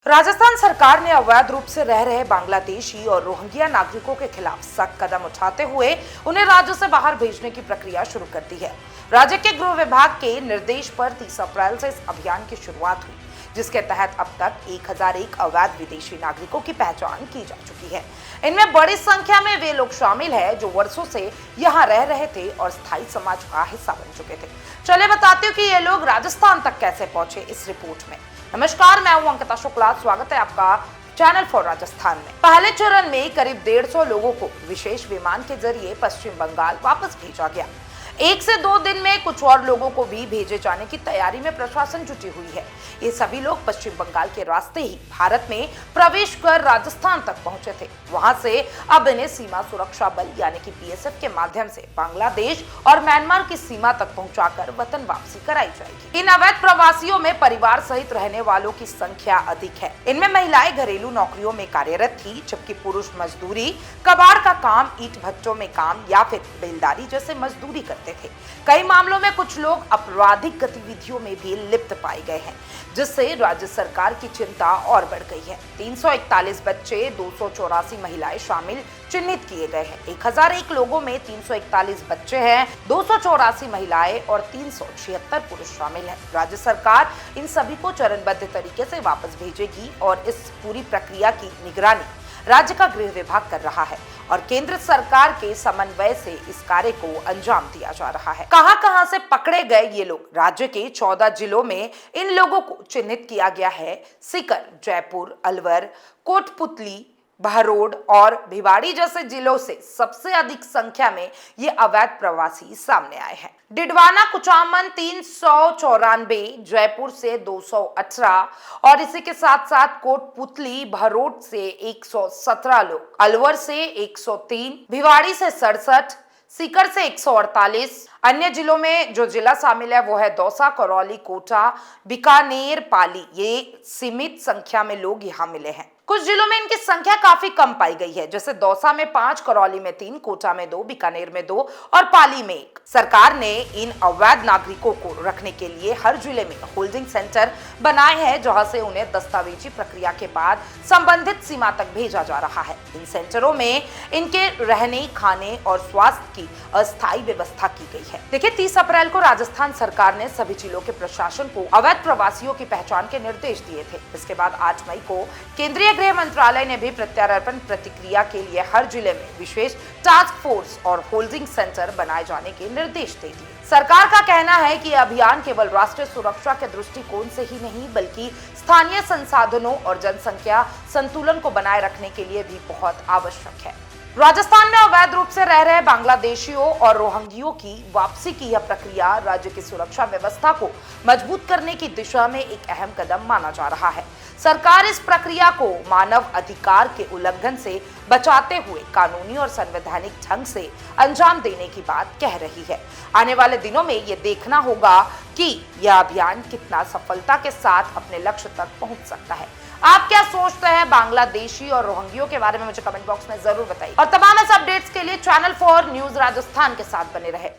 राजस्थान सरकार ने अवैध रूप से रह रहे बांग्लादेशी और रोहिंग्या नागरिकों के खिलाफ सख्त कदम उठाते हुए उन्हें राज्य से बाहर भेजने की प्रक्रिया शुरू कर दी है। राज्य के गृह विभाग के निर्देश पर 30 अप्रैल से इस अभियान की शुरुआत हुई, जिसके तहत अब तक 1001 अवैध विदेशी नागरिकों की पहचान की जा चुकी है। इनमें बड़ी संख्या में वे लोग शामिल हैं जो वर्षों से यहाँ रह रहे थे और स्थायी समाज का हिस्सा बन चुके थे। चलिए बताते हो कि ये लोग राजस्थान तक कैसे पहुंचे इस रिपोर्ट में। नमस्कार, मैं हूं अंकिता शुक्ला। स्वागत है आपका चैनल फॉर राजस्थान में। पहले चरण में करीब 150 लोगों को विशेष विमान के जरिए पश्चिम बंगाल वापस भेजा गया। 1 से 2 दिन में कुछ और लोगों को भी भेजे जाने की तैयारी में प्रशासन जुटी हुई है। ये सभी लोग पश्चिम बंगाल के रास्ते ही भारत में प्रवेश कर राजस्थान तक पहुंचे थे। वहां से अब इन्हें सीमा सुरक्षा बल यानी कि बीएसएफ के माध्यम से बांग्लादेश और म्यांमार की सीमा तक पहुंचाकर वतन वापसी कराई जाएगी। इन अवैध प्रवासियों में परिवार सहित रहने वालों की संख्या अधिक है। इनमें महिलाएं घरेलू नौकरियों में कार्यरत थी, जबकि पुरुष मजदूरी, कबाड़ का काम, ईंट भट्टों में काम या फिर बेलदारी जैसे मजदूरी करते थे। कई मामलों में कुछ लोग आपराधिक गतिविधियों में भी लिप्त पाए गए हैं, जिससे राज्य सरकार की चिंता और बढ़ गई है। 341 बच्चे, 284 महिलाएं शामिल चिन्हित किए गए हैं। 1001 लोगों में 341 बच्चे हैं, 284 महिलाएं और 376 पुरुष शामिल हैं। राज्य सरकार इन सभी को चरणबद्ध तरीके से वापस भेजेगी और इस पूरी प्रक्रिया की निगरानी राज्य का गृह विभाग कर रहा है और केंद्र सरकार के समन्वय से इस कार्य को अंजाम दिया जा रहा है। कहां से पकड़े गए ये लोग? राज्य के 14 जिलों में इन लोगों को चिन्हित किया गया है। सीकर, जयपुर, अलवर, कोटपुतली, बहरोड और भिवाड़ी जैसे जिलों से सबसे अधिक संख्या में ये अवैध प्रवासी सामने आए हैं। डिडवाना, कुचामन 394, जयपुर से 218 और इसी के साथ साथ कोटपुतली, बहरोड से 117 लोग, अलवर से 103, भिवाड़ी से 67, सीकर से 148। अन्य जिलों में जो जिला शामिल है वो है दौसा, करौली, कोटा, बीकानेर, पाली। ये सीमित संख्या में लोग यहाँ मिले हैं। कुछ जिलों में इनकी संख्या काफी कम पाई गई है, जैसे दौसा में 5, करौली में 3, कोटा में 2, बीकानेर में 2 और पाली में 1। सरकार ने इन अवैध नागरिकों को रखने के लिए हर जिले में होल्डिंग सेंटर बनाए हैं, जहां से उन्हें दस्तावेजी प्रक्रिया के बाद संबंधित सीमा तक भेजा जा रहा है। इन सेंटरों में इनके रहने, खाने और स्वास्थ्य की अस्थायी व्यवस्था की गई है। देखिए, 30 अप्रैल को राजस्थान सरकार ने सभी जिलों के प्रशासन को अवैध प्रवासियों की पहचान के निर्देश दिए थे। इसके बाद 8 मई को केंद्रीय गृह मंत्रालय ने भी प्रत्यार्पण प्रतिक्रिया के लिए हर जिले में विशेष टास्क फोर्स और होल्डिंग सेंटर बनाए जाने के निर्देश दे दिए। सरकार का कहना है कि यह अभियान केवल राष्ट्रीय सुरक्षा के दृष्टिकोण से ही नहीं, बल्कि स्थानीय संसाधनों और जनसंख्या संतुलन को बनाए रखने के लिए भी बहुत आवश्यक है। राजस्थान में अवैध रूप से रह रहे बांग्लादेशियों और रोहिंग्यों की वापसी की यह प्रक्रिया राज्य की सुरक्षा व्यवस्था को मजबूत करने की दिशा में एक अहम कदम माना जा रहा है। सरकार इस प्रक्रिया को मानव अधिकार के उल्लंघन से बचाते हुए कानूनी और संवैधानिक ढंग से अंजाम देने की बात कह रही है। आने वाले दिनों में ये देखना होगा कि यह अभियान कितना सफलता के साथ अपने लक्ष्य तक पहुंच सकता है। आप क्या सोचते हैं बांग्लादेशी और रोहिंग्यों के बारे में? मुझे कमेंट बॉक्स में जरूर बताइए और तमाम ऐसे अपडेट्स के लिए चैनल फॉर न्यूज राजस्थान के साथ बने रहे।